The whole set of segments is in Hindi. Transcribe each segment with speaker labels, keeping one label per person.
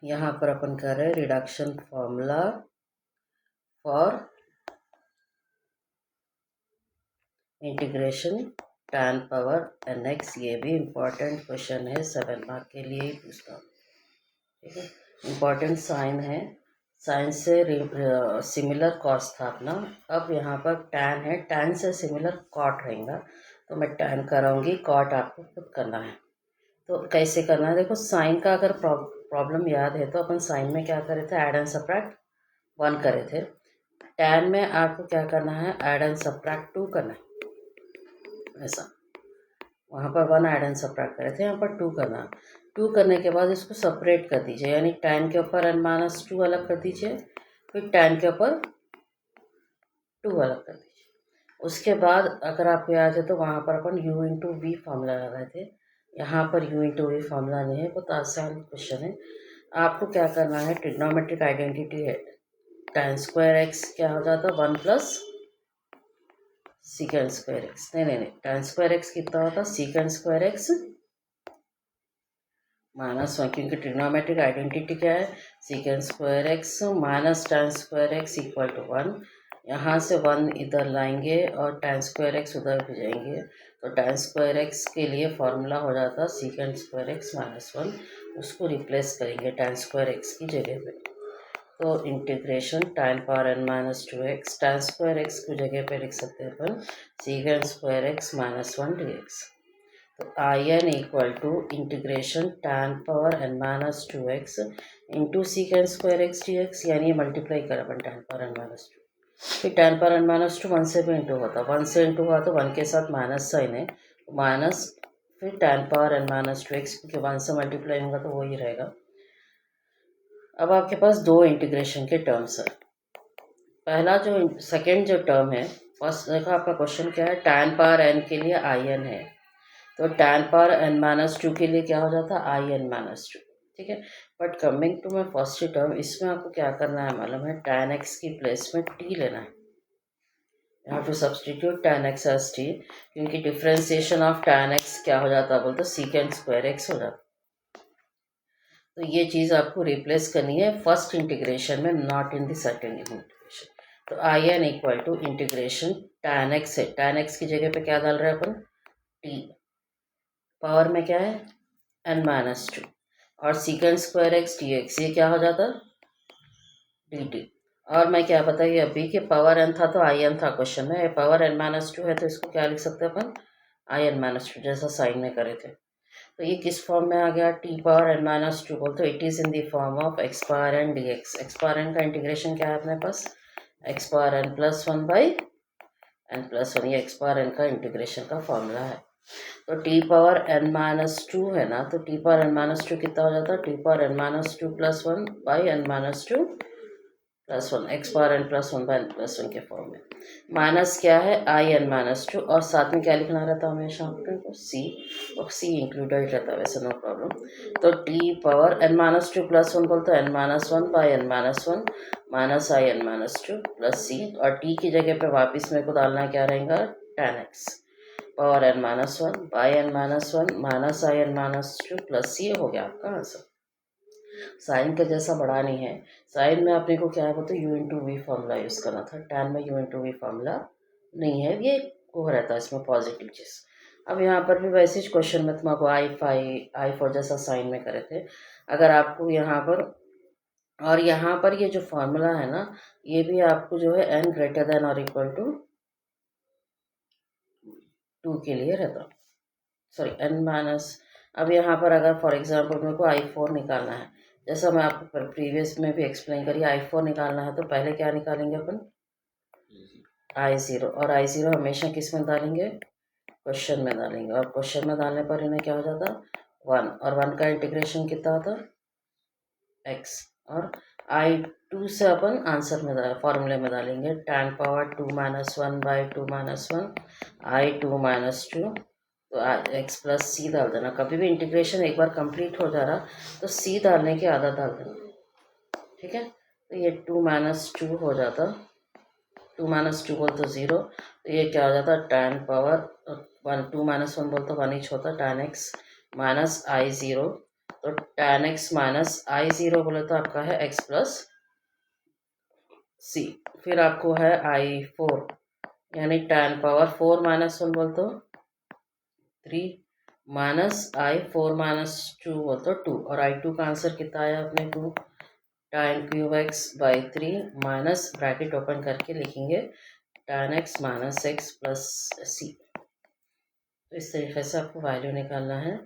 Speaker 1: यहाँ पर अपन कर रहे हैं reduction formula for integration tan power nx। ये भी इम्पोर्टेंट क्वेश्चन है, 7 मार्क के लिए ही पूछता हूँ। ठीक है, इम्पोर्टेंट साइन है, साइन से सिमिलर कॉस था अपना। अब यहाँ पर tan है, tan से सिमिलर कॉट रहेगा, तो मैं tan कराऊंगी, कॉट आपको खुद करना है। तो कैसे करना है, देखो साइन का अगर प्रॉब्लम याद है तो अपन साइन में क्या करे थे, ऐड एंड सब्ट्रैक्ट 1 करे थे। tan में आपको क्या करना है, ऐड एंड सब्ट्रैक्ट 2 करना है। ऐसा वहाँ पर 1 ऐड एंड सब्ट्रैक्ट करे थे, यहाँ पर 2 करना। 2 करने के बाद इसको सेपरेट कर दीजिए, यानी tan के ऊपर n-2 अलग कर दीजिए, फिर tan के ऊपर 2 अलग कर दीजिए। उसके बाद अगर आपको याद है तो वहाँ पर अपन u इंटू वी फॉर्मूला लगाए थे, यहाँ पर u इंटू वी फॉर्मूला नहीं है, बहुत आसान क्वेश्चन है। आपको क्या करना है, ट्रिग्नोमेट्रिक आइडेंटिटी है, tan स्क्वायर x क्या हो जाता है 1 प्लस सीकेंड स्क्वायर एक्स। नहीं, tan स्क्वायर एक्स कितना होता है, सीकेंड स्क्वायर एक्स माइनस 1, क्योंकि ट्रिग्नोमेट्रिक आइडेंटिटी क्या है, secant square x minus tan square X equal to 1। यहाँ से 1 इधर लाएंगे और tan स्क्वायर एक्स उधर भी जाएंगे, तो tan स्क्वायर एक्स के लिए फॉर्मूला हो जाता है सीकेंड स्क्वायर एक्स माइनस 1। उसको रिप्लेस करेंगे tan स्क्वायर एक्स की जगह पे, तो integration tan power n-2x, tan square x की जगह पे लिख सकते हैं अपन secant square x minus 1 dx। तो I N equal to integration tan power n-2x into secant square x d x, यानी मल्टीप्लाई कर अपन tan पावर n-2, फिर tan पावर n-2 1 से भी इंटू होता, 1 से इंटू हुआ तो 1 के साथ माइनस साइन है, माइनस फिर tan पावर n-2x, क्योंकि 1 से मल्टीप्लाई होगा तो वही रहेगा। अब आपके पास दो इंटीग्रेशन के टर्म्स है। पहला जो सेकंड जो टर्म है, फर्स्ट देखो आपका क्वेश्चन क्या है, tan पावर n के लिए आई एन है, तो tan पावर n-2 के लिए क्या हो जाता है आई n-2। ठीक है, but coming to my first term, इसमें आपको क्या करना है मालूम है, tan x की प्लेस में t लेना है। यहाँ to substitute tan x as t, क्योंकि डिफ्रेंसिएशन ऑफ tan x क्या हो जाता है बोलते सीकेंड स्क्वायर x हो जाता। तो ये चीज़ आपको रिप्लेस करनी है फर्स्ट इंटीग्रेशन में, not in the second integration. तो I N equal to integration tan x है, tan x की जगह पे क्या डाल रहे हैं अपन t, पावर में क्या है n-2, और सीकेंड स्क्वायर एक्स डी एक्स, ये क्या हो जाता dt। और मैं क्या बताइए अभी के पावर n था तो आई एन था क्वेश्चन में, पावर n-2 है तो इसको क्या लिख सकते हैं अपन आई n-2, जैसा साइन में करे थे। तो ये किस फॉर्म में आ गया, t पावर n-2 बोल, तो it is in the form of x power n dx। x power n का इंटीग्रेशन क्या है अपने पास, x power n plus 1 by n+1, ये x पावर n का इंटीग्रेशन का फॉर्मूला है। तो t पावर n-2 है ना, तो t पावर n-2 कितना हो जाता है, t power n-2 plus 1 by n-2 plus 1, x power n plus 1 by n+1 के फॉर्म में। माइनस क्या है आई n-2, और साथ में क्या लिखना रहता है हमेशा आपको c, और c इंक्लूडेड रहता है वैसे, नो प्रॉब्लम। तो t पावर n-2 प्लस 1 बोलते n-1 by n-1 minus I n-2 plus c, और t की जगह पे वापस मेरे को डालना क्या रहेगा tan x power n-1 by n-1 minus I n-2 plus c हो गया आपका आंसर। साइन का जैसा बड़ा नहीं है, साइन में अपने को क्या है बोलते U into V formula use करना था, tan में यू इंटू वी फॉर्मूला नहीं है, ये वो रहता है इसमें पॉजिटिव चीज़। अब यहाँ पर भी वैसे ही क्वेश्चन में तुमको आई4 जैसा साइन में करे थे। अगर आपको यहाँ पर और यहाँ पर ये जो फॉर्मूला है ना, ये भी आपको जो है n ग्रेटर देन और इक्वल टू 2 के लिए रहता, सॉरी n-। अब यहाँ पर अगर फॉर एग्जांपल मेरे को आई4 निकालना है, जैसा मैं आपको प्रीवियस में भी एक्सप्लेन करी, आई4 निकालना है तो पहले क्या निकालेंगे अपन I0, और I0 हमेशा किस में डालेंगे क्वेश्चन में डालेंगे, और क्वेश्चन में डालने पर इन्हें क्या हो जाता 1, और 1 का इंटीग्रेशन कितना होता x, और I2 से अपन आंसर में फॉर्मूले में डालेंगे tan पावर 2-1 बाई 2-1 I2-2, तो x प्लस सी डाल देना। कभी भी इंटीग्रेशन एक बार कंप्लीट हो जा रहा तो सी डालने की आदत डाल देना, ठीक है। तो ये 2-2 हो जाता, 2-2 बोल तो 0, तो ये क्या हो जाता tan पावर 1, 2-1 बोल तो 1 ही होता tan x माइनस I0, तो tan x माइनस आई ज़ीरो बोले तो आपका है x प्लस सी। फिर आपको है आई फोर, यानी tan power four minus one बोल तो थ्री, माइनस आई फोर माइनस टू बोल तो टू, और आई टू का आंसर कितना आया अपने को tan cube x by three minus bracket open करके लिखेंगे tan x minus x plus C. तो इस तरीके से आपको वैल्यू निकालना है।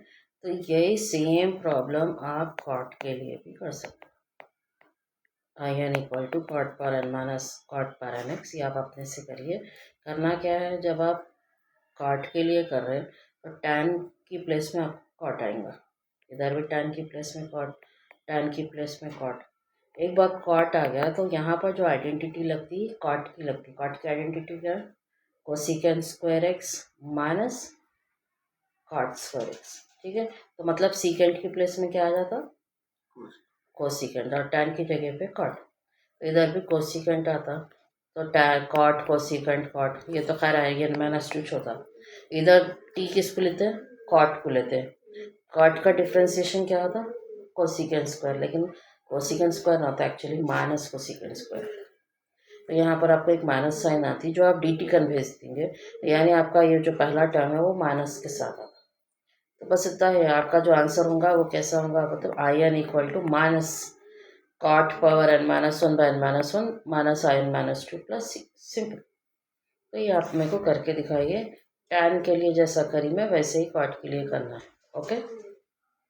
Speaker 1: तो यही सेम प्रॉब्लम आप कॉट के लिए भी कर सकते हैं। I N equal to cot पर एन माइनस कॉट पर एन एक्स, ये आप अपने से करिए। करना क्या है, जब आप कॉट के लिए कर रहे हैं तो टैन की प्लेस में आप कॉट आएगा, इधर भी टैन की प्लेस में कॉट, टैन की प्लेस में कॉट। एक बार कॉट आ गया तो यहाँ पर जो आइडेंटिटी लगती है कॉट की लगती है। कॉट की आइडेंटिटी क्या है, cosecant square x minus cot square X. ठीक है, तो मतलब सीकेंट की प्लेस में क्या आ जाता, कोसिकेंट, और टैन की जगह पे कॉट। तो इधर भी कोसिकेंट आता तो टैन कॉट कोसिकेंट कॉट, ये तो खैर है, ये माइनस टू होता। इधर टी किसको लेते हैं, कॉट को लेते हैं। कॉट का डिफ्रेंसिएशन क्या होता, कोसिकेंट स्क्वायर, लेकिन कोसिकेंट स्क्वायर ना होता एक्चुअली माइनस कोसिकेंट स्क्वायर। तो यहाँ पर आपको एक माइनस साइन आती जो आप डी टी कन भेज देंगे, यानी आपका ये जो पहला टर्म है वो माइनस के साथ आता। तो बस इतना है, आपका जो आंसर होगा वो कैसा होगा, मतलब I N equal to minus cot power N minus one by N minus one minus I N minus two plus C, simple. तो ये आप मेरे को करके दिखाइए, टैन के लिए जैसा करी मैं वैसे ही कॉट के लिए करना है। ओके।